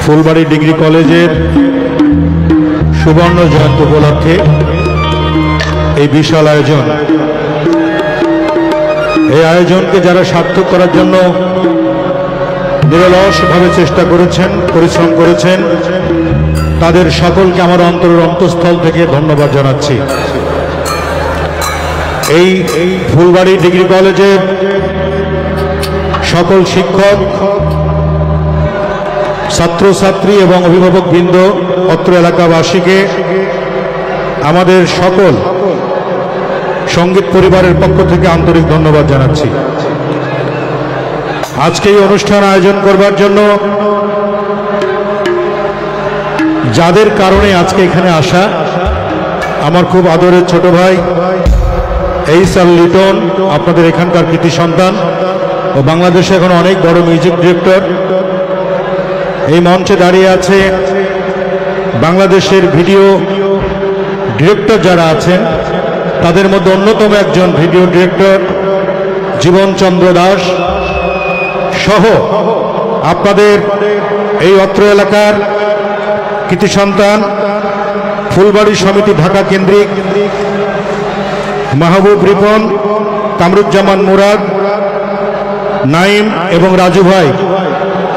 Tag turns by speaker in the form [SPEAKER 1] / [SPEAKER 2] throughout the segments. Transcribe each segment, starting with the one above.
[SPEAKER 1] Phulbari degree কলেজের সুবর্ণ জয়ন্তী উপলক্ষে এই বিশাল আয়োজন, এই আয়োজনকে যারা সার্থক করার জন্য নিরলসভাবে চেষ্টা করেছেন, পরিশ্রম করেছেন, তাদের সকলকে আমার অন্তরের অন্তঃস্থল থেকে ধন্যবাদ জানাচ্ছি। এই ফুলবাড়ি ডিগ্রি কলেজের সকল শিক্ষক, ছাত্রছাত্রী এবং অভিভাবকবৃন্দ, অত্র এলাকাবাসীকে আমাদের সকল সঙ্গীত পরিবারের পক্ষ থেকে আন্তরিক ধন্যবাদ জানাচ্ছি। আজকে এই অনুষ্ঠান আয়োজন করবার জন্য যাদের কারণে আজকে এখানে আসা, আমার খুব আদরের ছোট ভাই এইচ.আর. লিটন, আপনাদের এখানকার কৃতি সন্তান ও বাংলাদেশে এখন অনেক বড় মিউজিক ডিরেক্টর। এই মঞ্চে দাঁড়িয়ে আছে বাংলাদেশের ভিডিও ডিরেক্টর যারা আছেন, তাদের মধ্যে অন্যতম একজন ভিডিও ডিরেক্টর জীবন চন্দ্র দাস সহ আপনাদের এই অত্র এলাকার কৃতি সন্তান ফুলবাড়ি সমিতি ঢাকা কেন্দ্রিক মাহবুব রিপন, কামরুজ্জামান মুরাদ, নাইম এবং রাজু ভাই,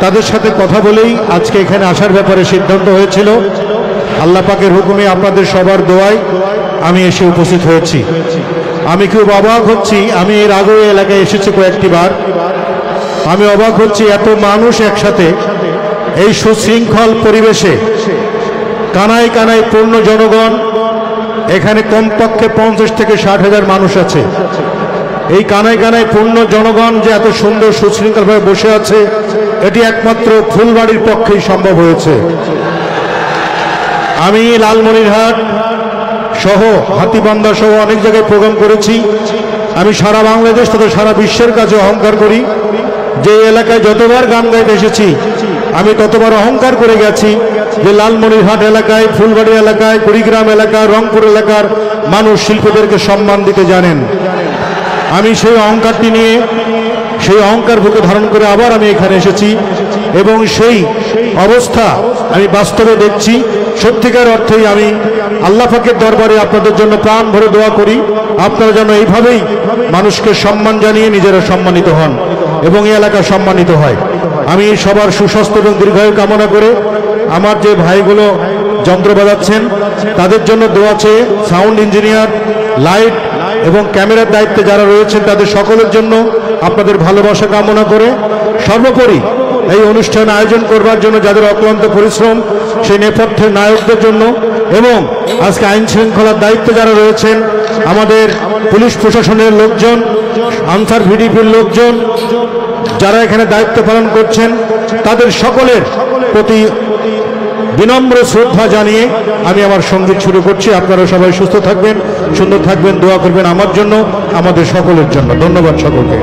[SPEAKER 1] তাদের সাথে কথা বলেই আজকে এখানে আসার ব্যাপারে সিদ্ধান্ত হয়েছিল। আল্লাহ পাকের হুকুমে আপনাদের সবার দোয়ায় আমি এসে উপস্থিত হয়েছি। আমি খুব অবাক হচ্ছি, আমি এর আগে এলাকায় এসেছি কয়েকটি বার। আমি অবাক হচ্ছি এত মানুষ একসাথে এই সুশৃঙ্খল পরিবেশে, কানায় কানায় পূর্ণ জনগণ, এখানে কমপক্ষে 50 থেকে 60,000 মানুষ আছে। এই কানায় কানায় পূর্ণ জনগণ যে এত সুন্দর সুশৃঙ্খলভাবে বসে আছে, এটি একমাত্র ফুলবাড়ির পক্ষেই সম্ভব হয়েছে। আমি লালমনিরহাট সহ হাতীবান্ধা সহ অনেক জায়গায় প্রোগ্রাম করেছি। আমি সারা বাংলাদেশ তথা সারা বিশ্বের কাছে অহংকার করি যে এলাকায় যতবার গান গাইতে এসেছি আমি ততবার অহংকার করে গেছি যে লালমনিরহাট এলাকায়, ফুলবাড়ি এলাকায়, কুড়িগ্রাম এলাকা, রংপুর এলাকার মানুষ শিল্পীদেরকে সম্মান দিতে জানেন। আমি সেই অহংকারটি নিয়ে, সেই অহংকার বুকে ধারণ করে আবার আমি এখানে এসেছি এবং সেই অবস্থা আমি বাস্তবে দেখছি। সত্যিকার অর্থেই আমি আল্লাহ পাকের দরবারে আপনাদের জন্য প্রাণ ভরে দোয়া করি, আপনারা যেন এইভাবেই মানুষকে সম্মান জানিয়ে নিজেরা সম্মানিত হন এবং এই এলাকা সম্মানিত হয়। আমি সবার সুস্বাস্থ্য এবং দীর্ঘায়ু কামনা করে আমার যে ভাইগুলো যন্ত্র বাজাচ্ছেন তাদের জন্য দোয়া চেয়ে, সাউন্ড ইঞ্জিনিয়ার, লাইট এবং ক্যামেরার দায়িত্বে যারা রয়েছেন তাদের সকলের জন্য আপনাদের ভালোবাসা কামনা করে, সর্বোপরি এই অনুষ্ঠান আয়োজন করবার জন্য যাদের অক্লান্ত পরিশ্রম, সেই নেপথ্যের নায়কদের জন্য এবং আজকে আইন শৃঙ্খলার দায়িত্বে যারা রয়েছেন, আমাদের পুলিশ প্রশাসনের লোকজন, আনসার ভিডিপির লোকজন যারা এখানে দায়িত্ব পালন করছেন, তাদের সকলের প্রতি বিনম্র শ্রদ্ধা জানিয়ে আমি আমার সঙ্গীত শুরু করছি। আপনারা সবাই সুস্থ থাকবেন, সুন্দর থাকবেন, দোয়া করবেন আমার জন্য, আমাদের সকলের জন্য। ধন্যবাদ সকলকে।